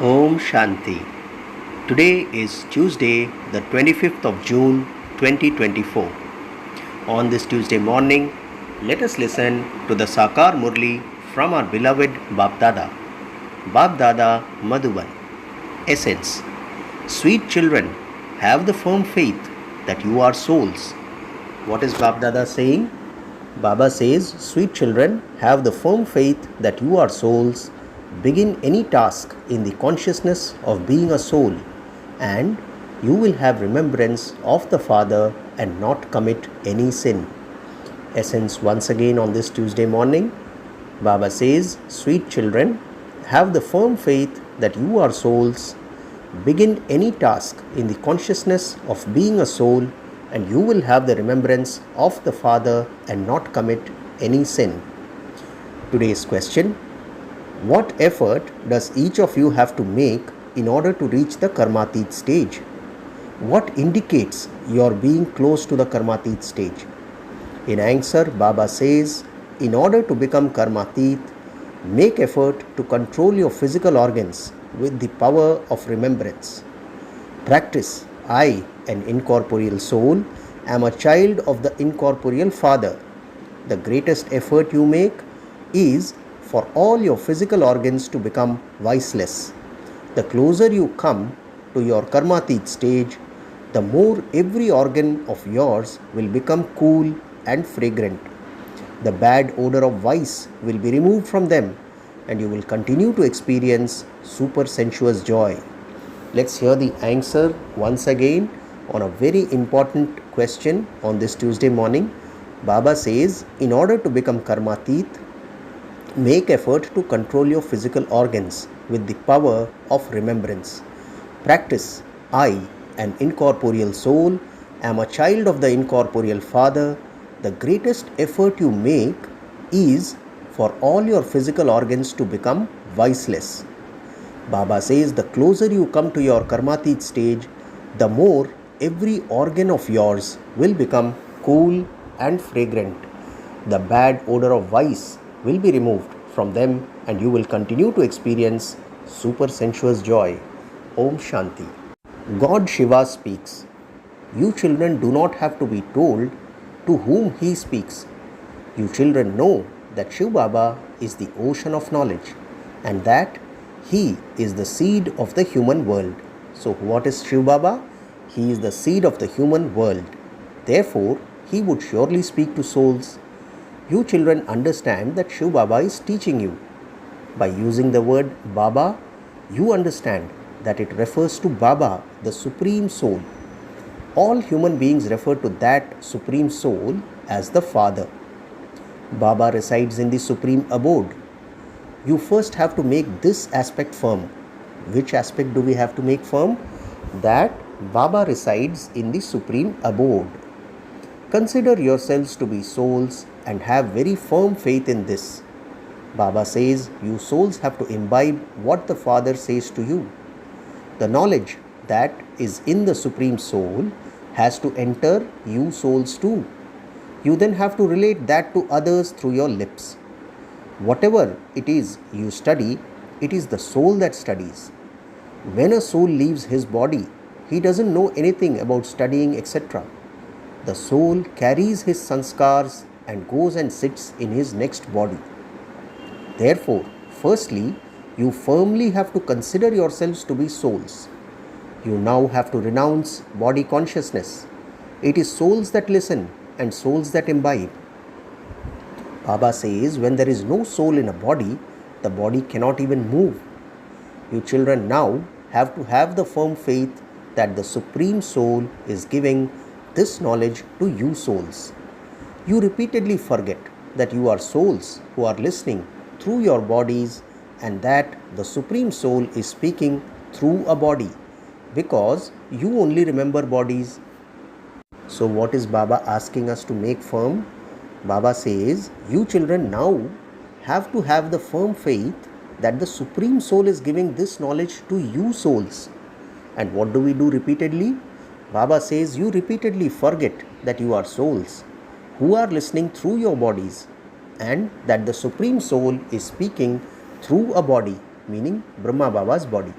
Om Shanti. Today is Tuesday, the 25th of June 2024. On this Tuesday morning, let us listen to the Sakar Murli from our beloved Bap Dada Madhuban. Essence. Sweet children, have the firm faith that you are souls. What is Bap Dada saying? Baba says, sweet children, have the firm faith that you are souls. Begin any task in the consciousness of being a soul, and you will have remembrance of the Father and not commit any sin. Essence once again on this Tuesday morning. Baba says, sweet children, have the firm faith that you are souls. Begin any task in the consciousness of being a soul, and you will have the remembrance of the Father and not commit any sin. Today's question: what effort does each of you have to make in order to reach the Karmatit stage? What indicates your being close to the Karmatit stage? In answer, Baba says, in order to become Karmatit, make effort to control your physical organs with the power of remembrance. Practice, I, an incorporeal soul, am a child of the incorporeal Father. The greatest effort you make is for all your physical organs to become viceless. The closer you come to your Karmatit stage, the more every organ of yours will become cool and fragrant. The bad odor of vice will be removed from them, and you will continue to experience super sensuous joy. Let's hear the answer once again on a very important question on this Tuesday morning. Baba says, in order to become Karmatit, make effort to control your physical organs with the power of remembrance. Practice, I, an incorporeal soul, am a child of the incorporeal Father. The greatest effort you make is for all your physical organs to become viceless. Baba says the closer you come to your Karmatit stage, the more every organ of yours will become cool and fragrant. The bad odor of vice will be removed from them, and you will continue to experience super sensuous joy. Om Shanti. God Shiva speaks. You children do not have to be told to whom he speaks. You children know that Shiv Baba is the ocean of knowledge, and that he is the seed of the human world. So what is Shiv Baba? He is the seed of the human world. Therefore, he would surely speak to souls. You children understand that Shiv Baba is teaching you. By using the word Baba, you understand that it refers to Baba, the Supreme Soul. All human beings refer to that Supreme Soul as the Father. Baba resides in the Supreme Abode. You first have to make this aspect firm. Which aspect do we have to make firm? That Baba resides in the Supreme Abode. Consider yourselves to be souls and have very firm faith in this. Baba says you souls have to imbibe what the Father says to you. The knowledge that is in the Supreme Soul has to enter you souls too. You then have to relate that to others through your lips. Whatever it is you study, it is the soul that studies. When a soul leaves his body, he doesn't know anything about studying, etc. The soul carries his sanskars and goes and sits in his next body. Therefore, firstly, you firmly have to consider yourselves to be souls. You now have to renounce body consciousness. It is souls that listen and souls that imbibe. Baba says when there is no soul in a body, the body cannot even move. You children now have to have the firm faith that the Supreme Soul is giving this knowledge to you souls. You repeatedly forget that you are souls who are listening through your bodies, and that the Supreme Soul is speaking through a body, because you only remember bodies. So what is Baba asking us to make firm? Baba says you children now have to have the firm faith that the Supreme Soul is giving this knowledge to you souls. And what do we do repeatedly? Baba says you repeatedly forget that you are souls who are listening through your bodies, and that the Supreme Soul is speaking through a body, meaning Brahma Baba's body.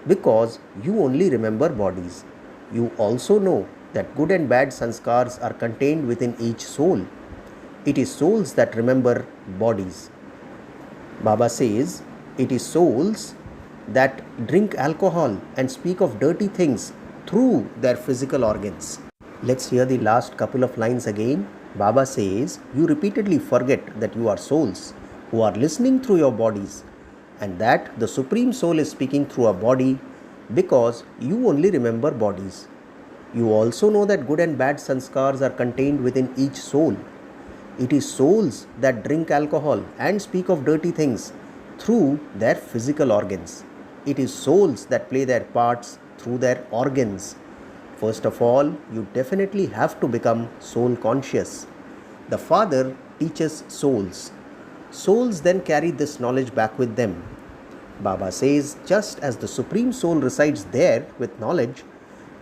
because you only remember bodies. You also know that good and bad sanskars are contained within each soul. It is souls that remember bodies. Baba says it is souls that drink alcohol and speak of dirty things through their physical organs. Let's hear the last couple of lines again. Baba says, you repeatedly forget that you are souls who are listening through your bodies, and that the Supreme Soul is speaking through a body because you only remember bodies. You also know that good and bad sanskars are contained within each soul. It is souls that drink alcohol and speak of dirty things through their physical organs. It is souls that play their parts through their organs. First of all, you definitely have to become soul conscious. The Father teaches souls. Souls then carry this knowledge back with them. Baba says, just as the Supreme Soul resides there with knowledge,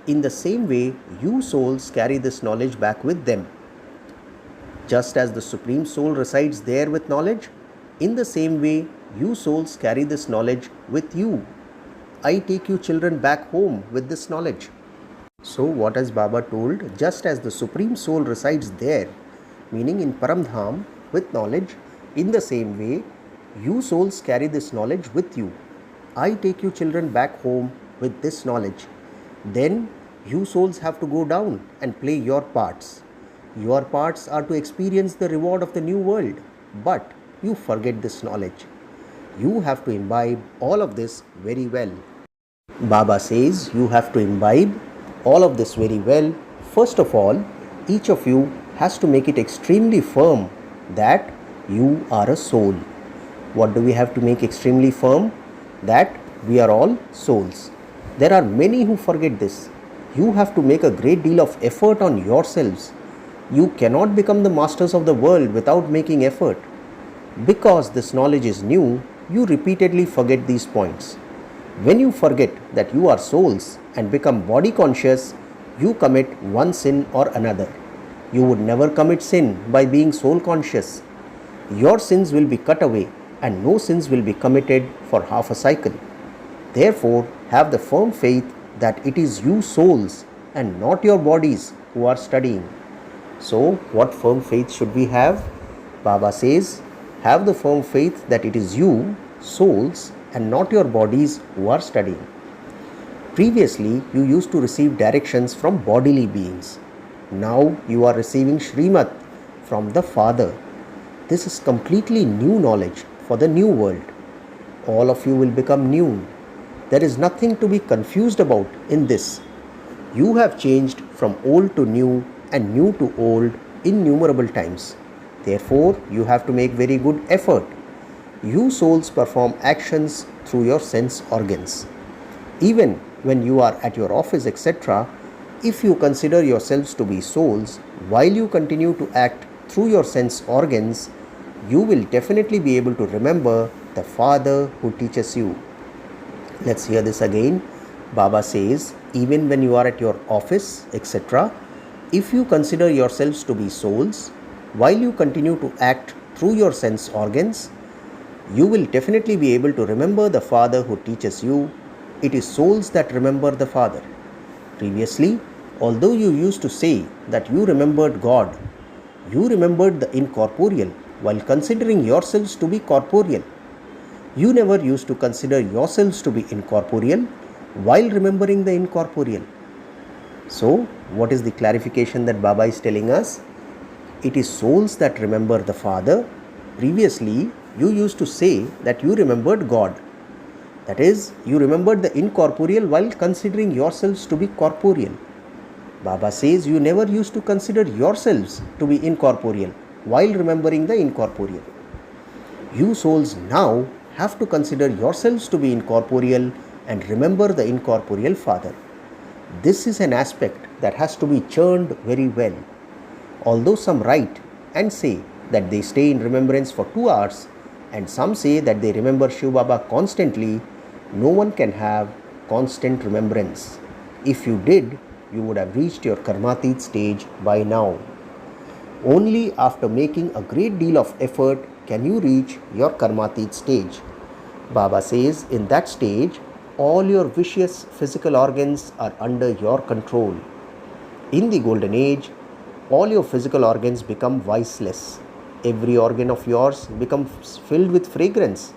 in the same way you souls carry this knowledge back with them. Just as the Supreme Soul resides there with knowledge, in the same way you souls carry this knowledge with you. I take you children back home with this knowledge. So what has Baba told? Just as the Supreme Soul resides there, meaning in Paramdham, with knowledge, in the same way, you souls carry this knowledge with you. I take you children back home with this knowledge. Then you souls have to go down and play your parts. Your parts are to experience the reward of the new world, but you forget this knowledge. You have to imbibe all of this very well. Baba says you have to imbibe all of this very well. First of all, each of you has to make it extremely firm that you are a soul. What do we have to make extremely firm? That we are all souls. There are many who forget this. You have to make a great deal of effort on yourselves. You cannot become the masters of the world without making effort. Because this knowledge is new, you repeatedly forget these points. When you forget that you are souls and become body conscious, you commit one sin or another. You would never commit sin by being soul conscious. Your sins will be cut away and no sins will be committed for half a cycle. Therefore, have the firm faith that it is you souls and not your bodies who are studying. So, what firm faith should we have? Baba says, have the firm faith that it is you, souls, and not your bodies who are studying. Previously, you used to receive directions from bodily beings. Now you are receiving Shrimat from the Father. This is completely new knowledge for the new world. All of you will become new. There is nothing to be confused about in this. You have changed from old to new and new to old innumerable times. Therefore, you have to make very good effort. You souls perform actions through your sense organs. Even when you are at your office, etc., if you consider yourselves to be souls while you continue to act through your sense organs, you will definitely be able to remember the Father who teaches you. Let's hear this again. Baba says, even when you are at your office, etc., if you consider yourselves to be souls while you continue to act through your sense organs, you will definitely be able to remember the Father who teaches you. It is souls that remember the Father. Previously, although you used to say that you remembered God, you remembered the incorporeal while considering yourselves to be corporeal. You never used to consider yourselves to be incorporeal while remembering the incorporeal. So, what is the clarification that Baba is telling us? It is souls that remember the Father. Previously, you used to say that you remembered God. That is, you remembered the incorporeal while considering yourselves to be corporeal. Baba says you never used to consider yourselves to be incorporeal while remembering the incorporeal. You souls now have to consider yourselves to be incorporeal and remember the incorporeal Father. This is an aspect that has to be churned very well. Although some write and say that they stay in remembrance for 2 hours, and some say that they remember Shiv Baba constantly, no one can have constant remembrance. If you did, you would have reached your Karmatit stage by now. Only after making a great deal of effort can you reach your Karmatit stage. Baba says in that stage, all your vicious physical organs are under your control. In the golden age, all your physical organs become viceless. Every organ of yours becomes filled with fragrance.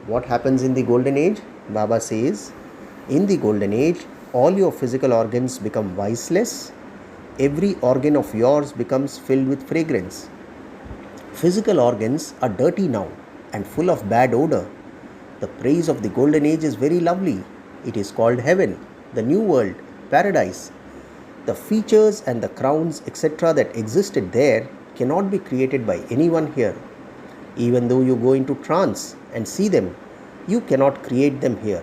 What happens in the golden age? Baba says, in the golden age, all your physical organs become viceless. Every organ of yours becomes filled with fragrance. Physical organs are dirty now and full of bad odor. The praise of the golden age is very lovely. It is called heaven, the new world, paradise. The features and the crowns, etc., that existed there cannot be created by anyone here. Even though you go into trance and see them, you cannot create them here.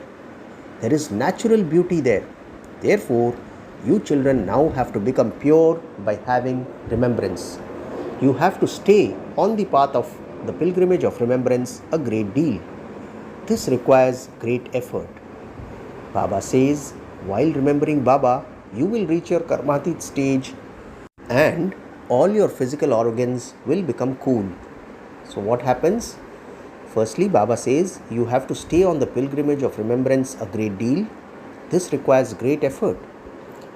There is natural beauty there. Therefore, you children now have to become pure by having remembrance. You have to stay on the path of the pilgrimage of remembrance a great deal. This requires great effort. Baba says, while remembering Baba, you will reach your karmatit stage and all your physical organs will become cool. So what happens? Firstly, Baba says you have to stay on the pilgrimage of remembrance a great deal. This requires great effort.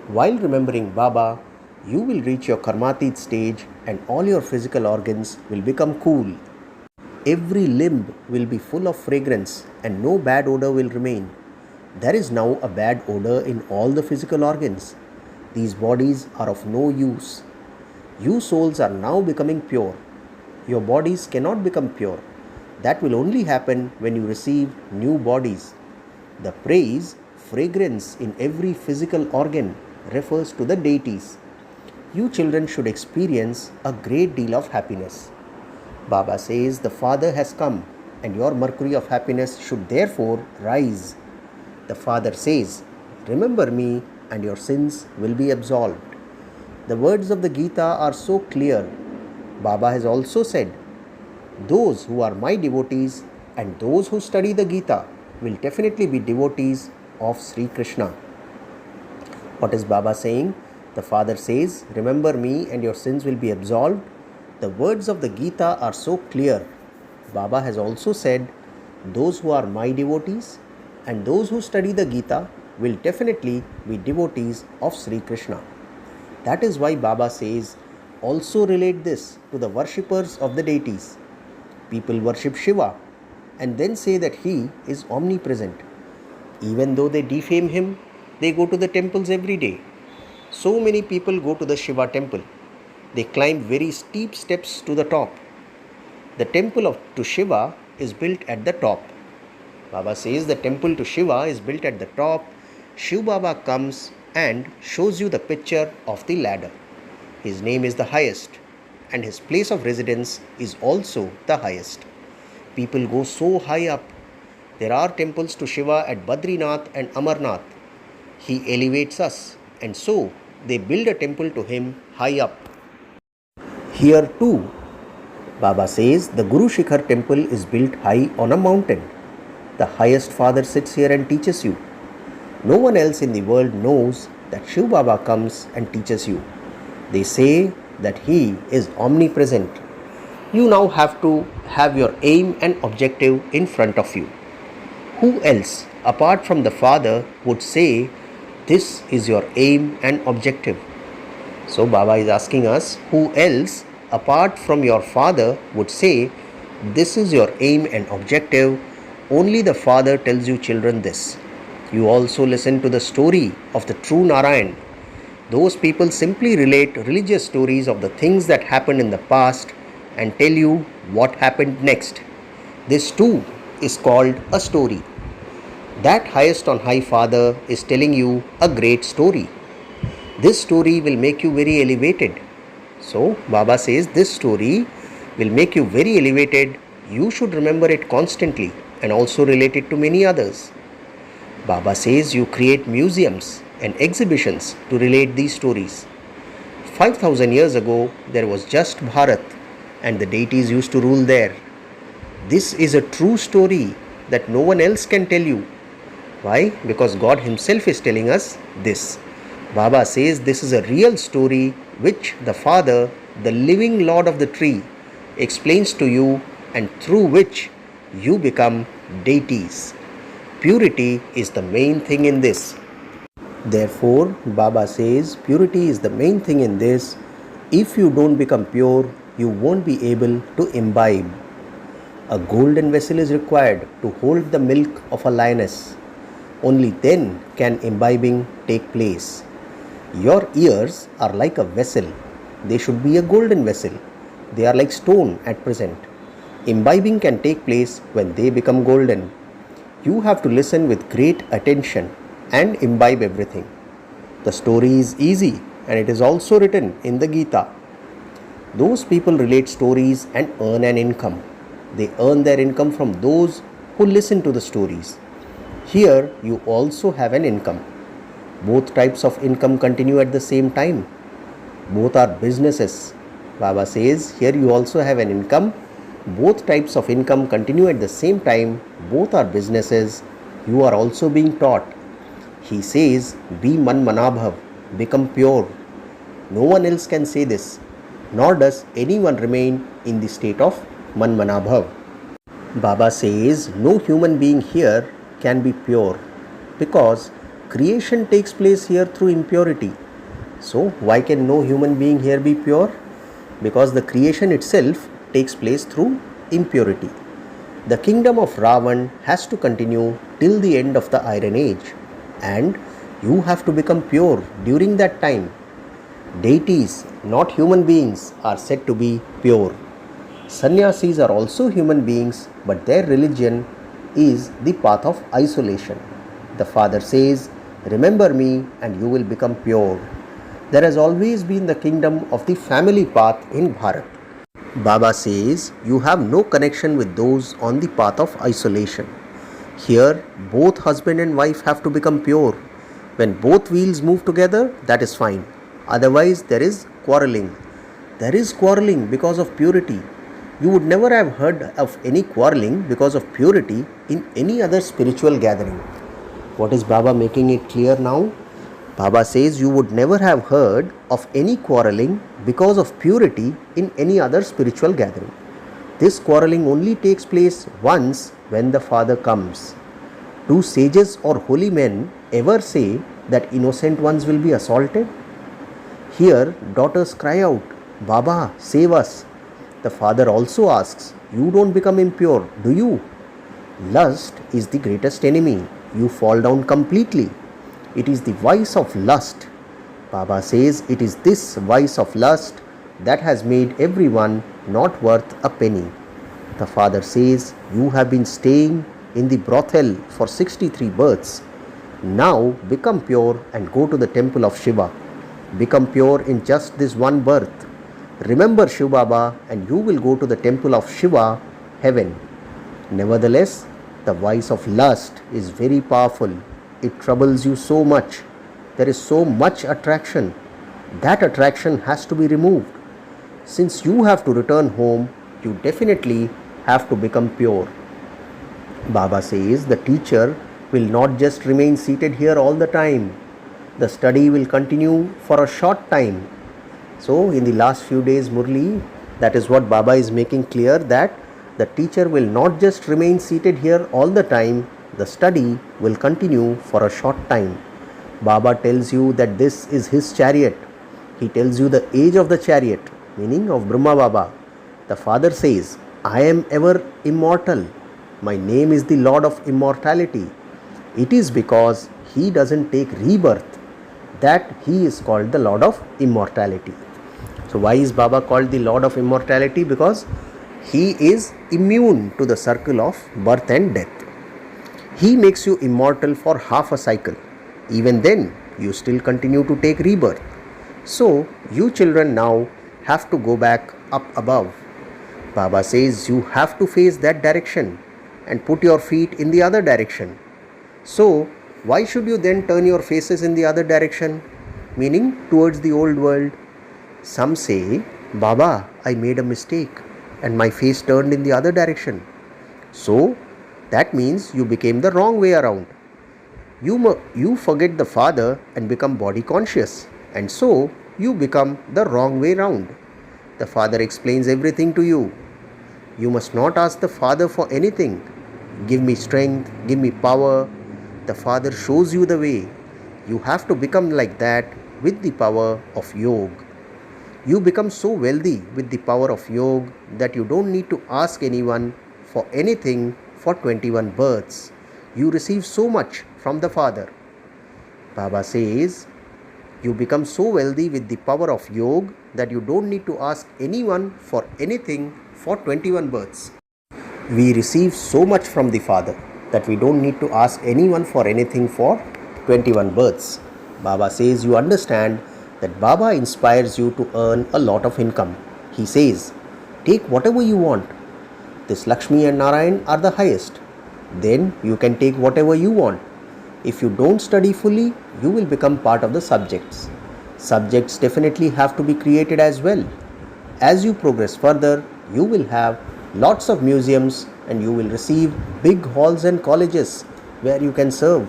While remembering Baba, you will reach your karmatit stage and all your physical organs will become cool. Every limb will be full of fragrance and no bad odor will remain. There is now a bad odor in all the physical organs. These bodies are of no use. You souls are now becoming pure. Your bodies cannot become pure. That will only happen when you receive new bodies. The praise, fragrance in every physical organ refers to the deities. You children should experience a great deal of happiness. Baba says the Father has come and your mercury of happiness should therefore rise. The Father says, remember me and your sins will be absolved. The words of the Gita are so clear. Baba has also said, those who are my devotees and those who study the Gita will definitely be devotees of Sri Krishna. What is Baba saying? The Father says, remember me and your sins will be absolved. The words of the Gita are so clear. Baba has also said, those who are my devotees and those who study the Gita will definitely be devotees of Sri Krishna. That is why Baba says, also relate this to the worshippers of the deities. People worship Shiva and then say that he is omnipresent. Even though they defame him, they go to the temples every day. So many people go to the Shiva temple. They climb very steep steps to the top. The temple to Shiva is built at the top. Baba says the temple to Shiva is built at the top. Shiv Baba comes and shows you the picture of the ladder. His name is the highest and his place of residence is also the highest. People go so high up. There are temples to Shiva at Badrinath and Amarnath. He elevates us and so they build a temple to him high up. Here too, Baba says the Guru Shikhar temple is built high on a mountain. The highest Father sits here and teaches you. No one else in the world knows that Shiv Baba comes and teaches you. They say that he is omnipresent. You now have to have your aim and objective in front of you. Who else, apart from the Father, would say this is your aim and objective? So Baba is asking us, who else, apart from your Father, would say this is your aim and objective? Only the Father tells you children this. You also listen to the story of the true Narayan. Those people simply relate religious stories of the things that happened in the past and tell you what happened next. This too is called a story. That highest on high Father is telling you a great story. This story will make you very elevated. So Baba says this story will make you very elevated. You should remember it constantly and also relate it to many others. Baba says you create museums and exhibitions to relate these stories. 5,000 years ago, there was just Bharat and the deities used to rule there. This is a true story that no one else can tell you. Why? Because God Himself is telling us this. Baba says this is a real story which the Father, the living Lord of the tree, explains to you and through which you become deities. Purity is the main thing in this. Therefore, Baba says purity is the main thing in this. If you don't become pure, you won't be able to imbibe. A golden vessel is required to hold the milk of a lioness. Only then can imbibing take place. Your ears are like a vessel. They should be a golden vessel. They are like stone at present. Imbibing can take place when they become golden. You have to listen with great attention and imbibe everything. The story is easy and it is also written in the Gita. Those people relate stories and earn an income. They earn their income from those who listen to the stories. Here you also have an income. Both types of income continue at the same time. Both are businesses. Baba says here you also have an income. Both types of income continue at the same time. Both are businesses. You are also being taught. He says, be man manabhav, become pure. No one else can say this, nor does anyone remain in the state of man manabhav. Baba says, no human being here can be pure because creation takes place here through impurity. So, why can no human being here be pure? Because the creation itself takes place through impurity. The kingdom of Ravan has to continue till the end of the Iron Age, and you have to become pure during that time. Deities, not human beings, are said to be pure. Sannyasis are also human beings, but their religion is the path of isolation. The Father says, remember me and you will become pure. There has always been the kingdom of the family path in Bharat. Baba says, you have no connection with those on the path of isolation. Here, both husband and wife have to become pure. When both wheels move together, that is fine. Otherwise, there is quarreling. There is quarreling because of purity. You would never have heard of any quarreling because of purity in any other spiritual gathering. What is Baba making it clear now? Baba says you would never have heard of any quarreling because of purity in any other spiritual gathering. This quarreling only takes place once when the Father comes. Do sages or holy men ever say that innocent ones will be assaulted? Here, daughters cry out, Baba, save us. The Father also asks, you don't become impure, do you? Lust is the greatest enemy. You fall down completely. It is the vice of lust. Baba says it is this vice of lust that has made everyone not worth a penny. The Father says, you have been staying in the brothel for 63 births. Now become pure and go to the temple of Shiva. Become pure in just this one birth. Remember Shiv Baba and you will go to the temple of Shiva, heaven. Nevertheless, the vice of lust is very powerful. It troubles you so much. There is so much attraction. That attraction has to be removed. Since you have to return home, you definitely have to become pure. Baba says the teacher will not just remain seated here all the time. The study will continue for a short time. So in the last few days, Murli, that is what Baba is making clear, that the teacher will not just remain seated here all the time. The study will continue for a short time. Baba tells you that this is his chariot. He tells you the age of the chariot, meaning of Brahma Baba. The Father says, I am ever immortal. My name is the Lord of Immortality. It is because he doesn't take rebirth that he is called the Lord of Immortality. So why is Baba called the Lord of Immortality? Because he is immune to the circle of birth and death. He makes you immortal for half a cycle. Even then, you still continue to take rebirth. So, you children now have to go back up above. Baba says you have to face that direction and put your feet in the other direction. So, why should you then turn your faces in the other direction? Meaning towards the old world. Some say, Baba, I made a mistake and my face turned in the other direction. So, that means you became the wrong way around. You forget the Father and become body conscious, and so you become the wrong way round. The Father explains everything to you. You must not ask the Father for anything. give me strength, give me power. The Father shows you the way. You have to become like that with the power of yoga. You become so wealthy with the power of yoga that you don't need to ask anyone for anything for 21 births. You receive so much from the Father. Baba says, you become so wealthy with the power of yoga that you don't need to ask anyone for anything for 21 births. We receive so much from the Father that we don't need to ask anyone for anything for 21 births. Baba says you understand that Baba inspires you to earn a lot of income. He says, take whatever you want. This Lakshmi and Narayan are the highest. Then you can take whatever you want. If you don't study fully, you will become part of the subjects. Subjects definitely have to be created as well. As you progress further, you will have lots of museums and you will receive big halls and colleges where you can serve.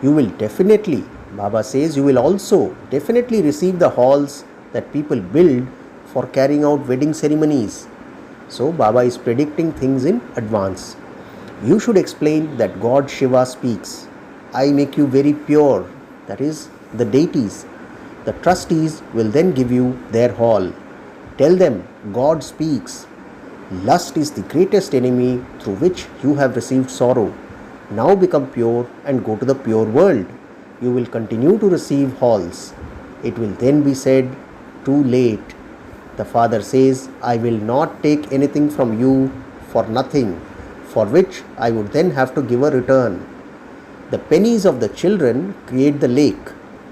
You will definitely, Baba says, you will also definitely receive the halls that people build for carrying out wedding ceremonies. So Baba is predicting things in advance. You should explain that God Shiva speaks. I make you very pure, that is the deities. The trustees will then give you their hall. Tell them God speaks. Lust is the greatest enemy through which you have received sorrow. Now become pure and go to the pure world. You will continue to receive halls. It will then be said, too late. The Father says, I will not take anything from you for nothing, for which I would then have to give a return. The pennies of the children create the lake,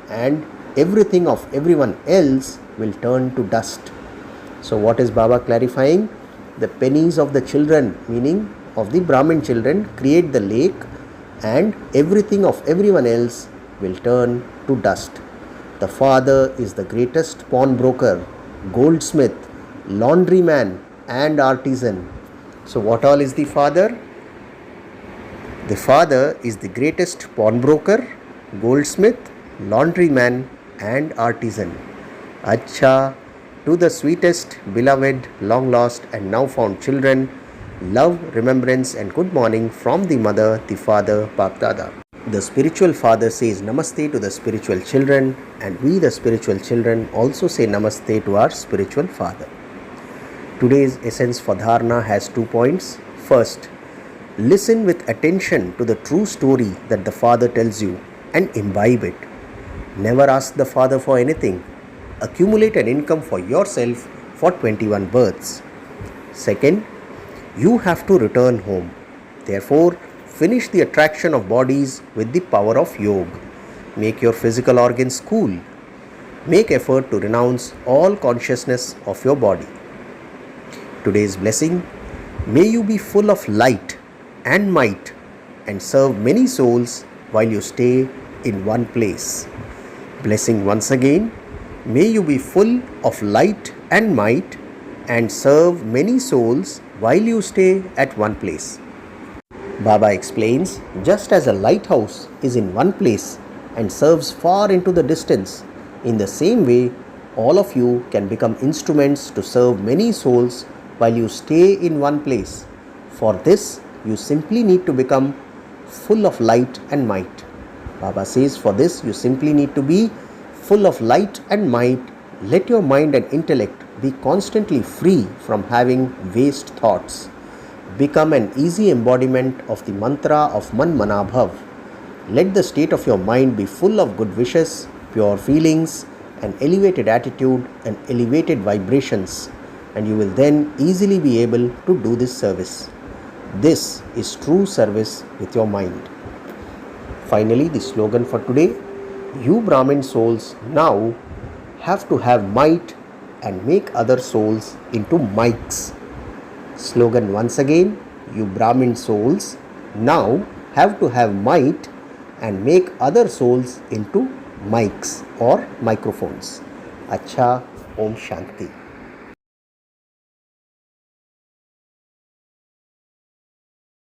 and everything of everyone else will turn to dust. So what is Baba clarifying? The pennies of the children, meaning of the Brahmin children, create the lake, and everything of everyone else will turn to dust. The Father is the greatest pawnbroker, goldsmith, laundryman and artisan. So what all is the Father? The Father is the greatest pawnbroker, goldsmith, laundryman and artisan. Acha, to the sweetest, beloved, long lost and now found children, love, remembrance and good morning from the Mother, the Father, Bap Dada. The spiritual father says Namaste to the spiritual children, and we the spiritual children also say Namaste to our spiritual father. Today's essence for Dharana has 2 points. First, listen with attention to the true story that the Father tells you and imbibe it. Never ask the Father for anything. Accumulate an income for yourself for 21 births. Second, you have to return home. Therefore, finish the attraction of bodies with the power of yoga. Make your physical organs cool. Make effort to renounce all consciousness of your body. Today's blessing, may you be full of light and might and serve many souls while you stay in one place. Blessing once again, may you be full of light and might and serve many souls while you stay at one place. Baba explains, just as a lighthouse is in one place and serves far into the distance, in the same way, all of you can become instruments to serve many souls while you stay in one place. For this, you simply need to become full of light and might. Baba says, for this, you simply need to be full of light and might. Let your mind and intellect be constantly free from having waste thoughts. Become an easy embodiment of the mantra of Man Mana Bhav. Let the state of your mind be full of good wishes, pure feelings, an elevated attitude and elevated vibrations, and you will then easily be able to do this service. This is true service with your mind. Finally, the slogan for today, you Brahmin souls now have to have might and make other souls into mics. Slogan once again, you Brahmin souls now have to have might and make other souls into mics or microphones. Acha, Om Shanti.